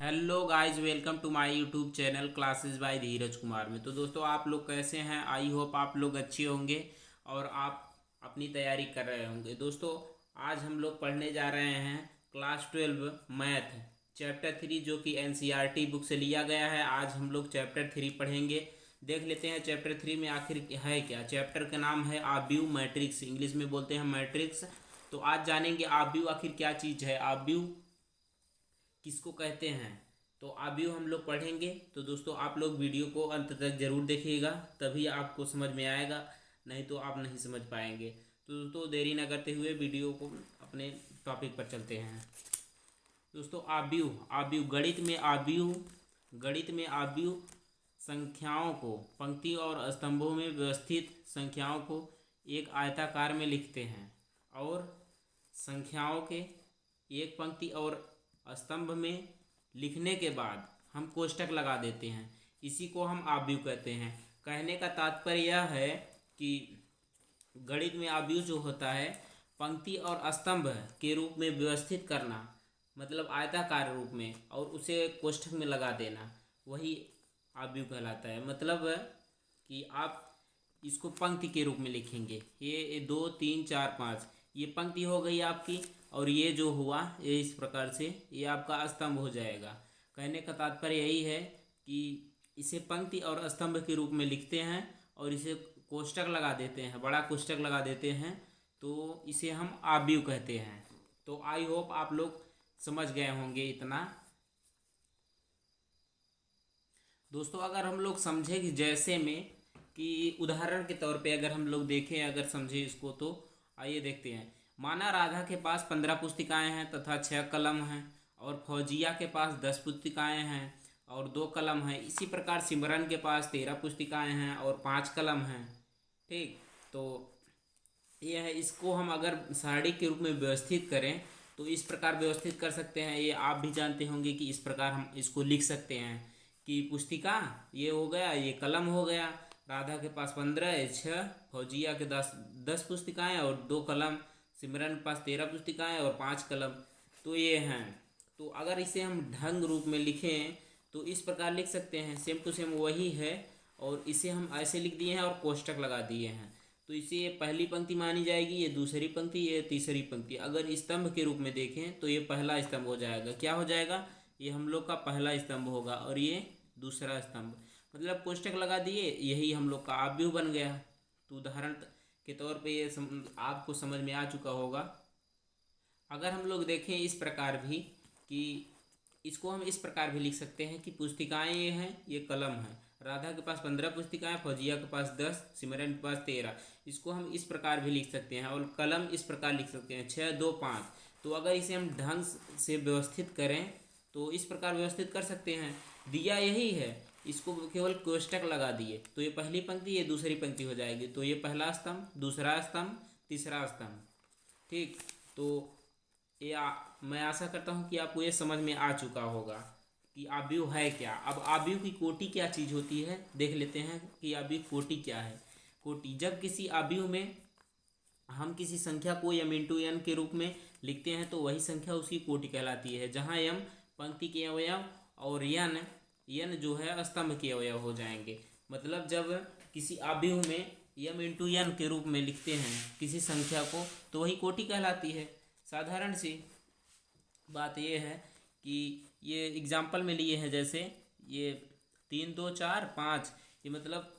Hello guys, welcome to my YouTube channel classes by Dheeraj Kumar में। तो दोस्तों, आप लोग कैसे हैं? आई होप आप लोग अच्छे होंगे और आप अपनी तैयारी कर रहे होंगे। दोस्तों, आज हम लोग पढ़ने जा रहे हैं क्लास 12 मैथ चैप्टर 3, जो कि एनसीईआरटी बुक से लिया गया है। आज हम लोग चैप्टर 3 पढ़ेंगे। देख लेते हैं चैप्टर 3 में आखिर है क्या। चैप्टर का नाम है आव्यूह मैट्रिक्स, इंग्लिश में बोलते हैं मैट्रिक्स। तो आज जानेंगे आव्यूह आखिर क्या चीज़ है, आव्यूह किसको कहते हैं। तो आव्यूह हम लोग पढ़ेंगे। तो दोस्तों, आप लोग वीडियो को अंत तक जरूर देखिएगा, तभी आपको समझ में आएगा, नहीं तो आप नहीं समझ पाएंगे। तो दोस्तों, देरी न करते हुए वीडियो को अपने टॉपिक पर चलते हैं। दोस्तों, आव्यूह आव्यूह गणित में आव्यूह संख्याओं को पंक्ति और स्तंभों में व्यवस्थित संख्याओं को एक आयताकार में लिखते हैं और संख्याओं के एक पंक्ति और स्तंभ में लिखने के बाद हम कोष्टक लगा देते हैं। इसी को हम आव्यूह कहते हैं। कहने का तात्पर्य यह है कि गणित में आव्यूह जो होता है, पंक्ति और स्तंभ के रूप में व्यवस्थित करना, मतलब आयताकार रूप में, और उसे कोष्टक में लगा देना, वही आव्यूह कहलाता है। मतलब कि आप इसको पंक्ति के रूप में लिखेंगे। ये 2 3 4 5 ये पंक्ति हो गई आपकी, और ये जो हुआ ये इस प्रकार से ये आपका स्तंभ हो जाएगा। कहने का तात्पर्य यही है कि इसे पंक्ति और स्तंभ के रूप में लिखते हैं और इसे कोष्टक लगा देते हैं, बड़ा कोष्टक लगा देते हैं, तो इसे हम आव्यूह कहते हैं। तो आई होप आप लोग समझ गए होंगे इतना। दोस्तों, अगर हम लोग समझे कि जैसे में कि उदाहरण के तौर पे अगर हम लोग देखें, अगर समझे इसको, तो आइए देखते हैं। माना राधा के पास 15 पुस्तिकाएं हैं तथा 6 कलम हैं, और फौजिया के पास 10 पुस्तिकाएं हैं और 2 कलम हैं। इसी प्रकार सिमरन के पास 13 पुस्तिकाएं हैं और 5 कलम हैं। ठीक, तो ये है। इसको हम अगर सारणी के रूप में व्यवस्थित करें तो इस प्रकार व्यवस्थित कर सकते हैं। ये आप भी जानते होंगे कि इस प्रकार हम इसको लिख सकते हैं कि पुस्तिका ये हो गया, ये कलम हो गया। राधा के पास 15 6, फौजिया के 10 पुस्तिकाएं और 2 कलम, सिमरन के पास 13 पुस्तिकाएं और 5 कलम। तो ये हैं। तो अगर इसे हम ढंग रूप में लिखें तो इस प्रकार लिख सकते हैं। सेम टू सेम वही है, और इसे हम ऐसे लिख दिए हैं और कोष्टक लगा दिए हैं। तो इसे ये पहली पंक्ति मानी जाएगी, ये दूसरी पंक्ति, ये तीसरी पंक्ति। अगर स्तंभ के रूप में देखें तो ये पहला स्तंभ हो जाएगा। क्या हो जाएगा? ये हम लोग का पहला स्तंभ होगा और ये दूसरा स्तंभ। मतलब कोष्टक लगा दिए, यही हम लोग का आव्यूह बन गया। तो उदाहरण के तौर पे ये आपको समझ में आ चुका होगा। अगर हम लोग देखें इस प्रकार भी कि इसको हम इस प्रकार भी लिख सकते हैं कि पुस्तिकाएं ये हैं, ये कलम है। राधा के पास 15 पुस्तिकाएं, फौजिया के पास 10, सिमरन के पास 13। इसको हम इस प्रकार भी लिख सकते हैं, और कलम इस प्रकार लिख सकते हैं 6 2 5। तो अगर इसे हम ढंग से व्यवस्थित करें तो इस प्रकार व्यवस्थित कर सकते हैं। दिया यही है, इसको केवल कोष्टक लगा दिए तो ये पहली पंक्ति, ये दूसरी पंक्ति हो जाएगी। तो ये पहला स्तंभ, दूसरा स्तंभ, तीसरा स्तंभ। ठीक, तो मैं आशा करता हूँ कि आपको ये समझ में आ चुका होगा कि आव्यूह है क्या। अब आव्यूह की कोटि क्या चीज़ होती है देख लेते हैं कि आव्यूह कोटि क्या है। कोटि, जब किसी आव्यूह में हम किसी संख्या को m इंटू एन के रूप में लिखते हैं तो वही संख्या उसकी कोटि कहलाती है, जहाँ m पंक्ति के अवयव और n जो है स्तंभ के अवयव हो जाएंगे। मतलब जब किसी आव्यूह में m इंटू एन के रूप में लिखते हैं किसी संख्या को तो वही कोटि कहलाती है। साधारण सी बात यह है कि ये एग्जाम्पल में लिए हैं, जैसे ये 3 2 4 5, ये मतलब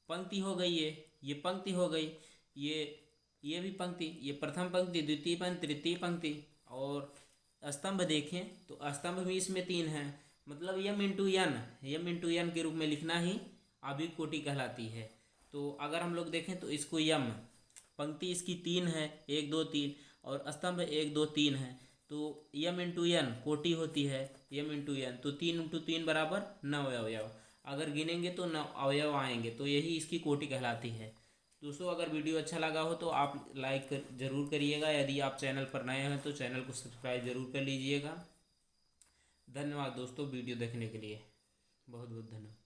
पंक्ति हो गई, ये पंक्ति हो गई, ये भी पंक्ति, ये प्रथम पंक्ति, द्वितीय पंक्ति, तृतीय पंक्ति। और स्तंभ देखें तो स्तंभ भी इसमें 3 हैं। मतलब m इंटू एन के रूप में लिखना ही आव्यूह कोटि कहलाती है। तो अगर हम लोग देखें तो इसको m पंक्ति इसकी 3 है, 1 2 3, और स्तंभ 1 2 3 है, तो m इंटू एन कोटि होती है m इंटू एन। तो 3 इंटू 3 बराबर 9 अवयव। अगर गिनेंगे तो 9 अवयव आएंगे, तो यही इसकी कोटि कहलाती है। दोस्तों, अगर वीडियो अच्छा लगा हो तो आप लाइक जरूर करिएगा। यदि आप चैनल पर नए हैं तो चैनल को सब्सक्राइब जरूर कर लीजिएगा। धन्यवाद दोस्तों, वीडियो देखने के लिए बहुत बहुत धन्यवाद।